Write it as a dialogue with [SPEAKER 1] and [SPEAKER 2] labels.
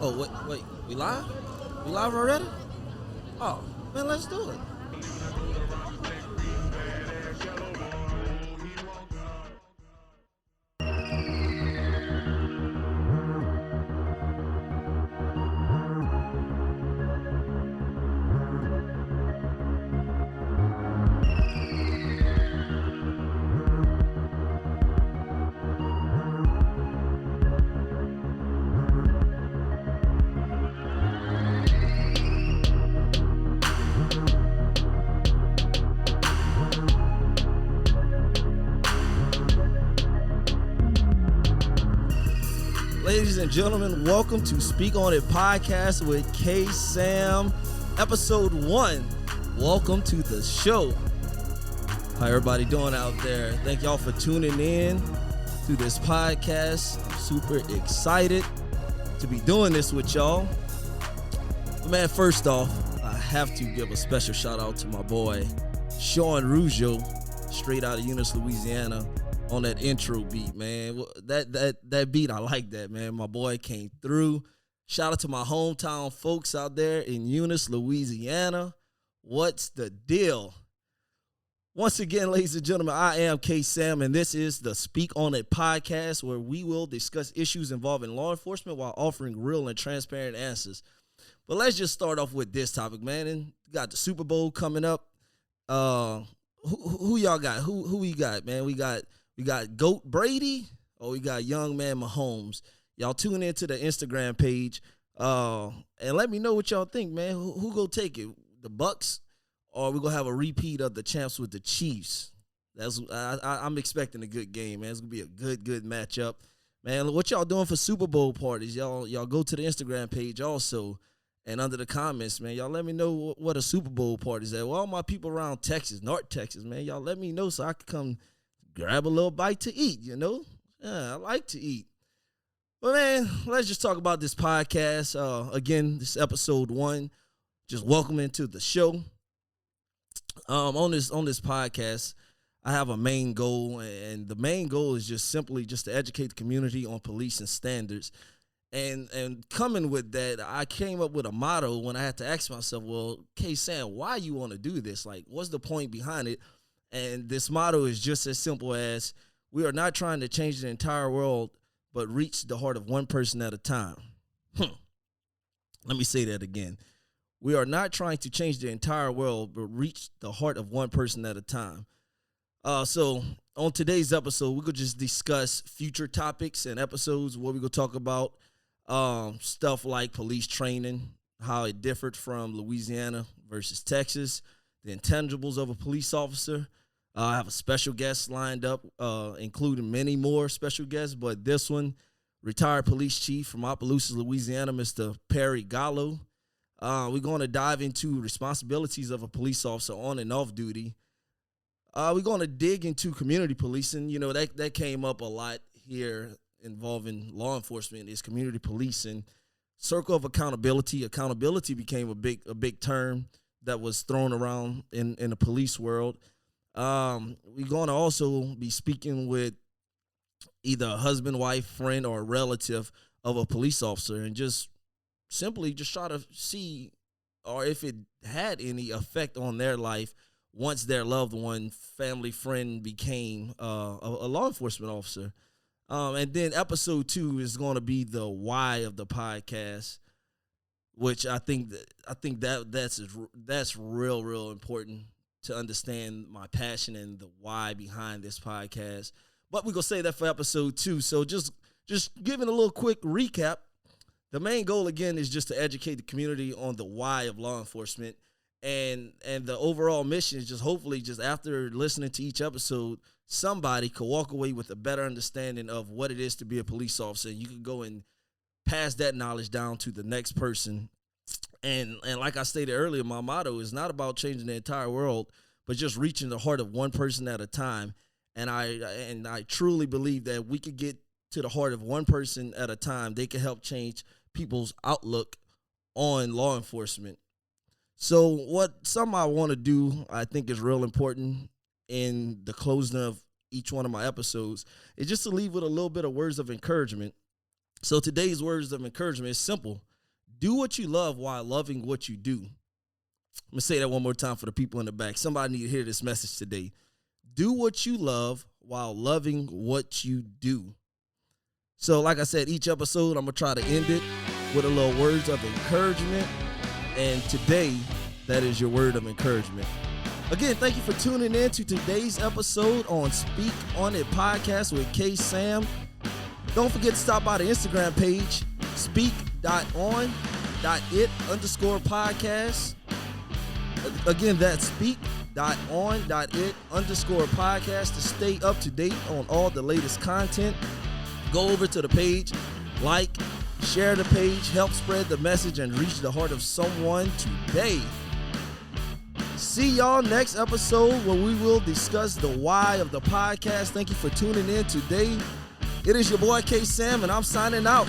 [SPEAKER 1] Oh, wait, we live? We live already? Oh, man, let's do it. Ladies and gentlemen, welcome to Speak.On.It podcast with K-Sam, episode 1. Welcome to the show. How everybody doing out there? Thank y'all for tuning in to this podcast. I'm super excited to be doing this with y'all. But man, first off, I have to give a special shout out to my boy, Sean Rougeau, straight out of Eunice, Louisiana. On that intro beat, man. That beat, I like that, man. My boy came through. Shout out to my hometown folks out there in Eunice, Louisiana. What's the deal? Once again, ladies and gentlemen, I am K-Sam, and this is the Speak On It podcast, where we will discuss issues involving law enforcement while offering real and transparent answers. But let's just start off with this topic, man. And we got the Super Bowl coming up. Who y'all got? Who we got, man? We got GOAT Brady, or we got young man Mahomes. Y'all tune into the Instagram page and let me know what y'all think, man. Who gonna take it? The Bucks, or we gonna have a repeat of the champs with the Chiefs? I'm expecting a good game, man. It's gonna be a good matchup, man. What y'all doing for Super Bowl parties? Y'all go to the Instagram page also, and under the comments, man, y'all let me know what a Super Bowl party is at. Well, all my people around Texas, North Texas, man, y'all let me know so I can come grab a little bite to eat, you know? Yeah, I like to eat. But, man, let's just talk about this podcast. Again, this episode 1. Just welcome into the show. On this podcast, I have a main goal, and the main goal is just simply just to educate the community on policing standards. And coming with that, I came up with a motto when I had to ask myself, well, K-Sam, why you want to do this? Like, what's the point behind it? And this motto is just as simple as, we are not trying to change the entire world, but reach the heart of one person at a time. Let me say that again. We are not trying to change the entire world, but reach the heart of one person at a time. So on today's episode, we're going to just discuss future topics and episodes where we're going to talk about stuff like police training, how it differed from Louisiana versus Texas, the intangibles of a police officer. I have a special guest lined up, including many more special guests, but this one, retired police chief from Opelousas, Louisiana, Mr. Perry Gallo. We're going to dive into responsibilities of a police officer on and off duty. We're going to dig into community policing. You know, that came up a lot here involving law enforcement, is community policing. Circle of accountability. Accountability became a big term that was thrown around in the police world. We're going to also be speaking with either a husband, wife, friend, or a relative of a police officer, and just simply just try to see, or if it had any effect on their life once their loved one, family, friend became a law enforcement officer. And then episode 2 is going to be the why of the podcast, which I think that's real important to understand my passion and the why behind this podcast. But we're going to say that for episode 2. So just giving a little quick recap. The main goal, again, is just to educate the community on the why of law enforcement. And the overall mission is just hopefully just after listening to each episode, somebody could walk away with a better understanding of what it is to be a police officer. You can go and pass that knowledge down to the next person. And like I stated earlier, my motto is not about changing the entire world, but just reaching the heart of one person at a time. And I truly believe that we could get to the heart of one person at a time. They can help change people's outlook on law enforcement. So something I want to do, I think is real important in the closing of each one of my episodes, is just to leave with a little bit of words of encouragement. So today's words of encouragement is simple. Do what you love while loving what you do. I'm going to say that one more time for the people in the back. Somebody need to hear this message today. Do what you love while loving what you do. So like I said, each episode, I'm going to try to end it with a little words of encouragement. And today, that is your word of encouragement. Again, thank you for tuning in to today's episode on Speak.On.It podcast with K. Sam. Don't forget to stop by the Instagram page, Speak.On.It_podcast. Again, that's Speak.On.It_podcast to stay up to date on all the latest content. Go over to the page, like, share the page, help spread the message, and reach the heart of someone today. See y'all next episode where we will discuss the why of the podcast. Thank you for tuning in today. It is your boy K. Sam, and I'm signing out.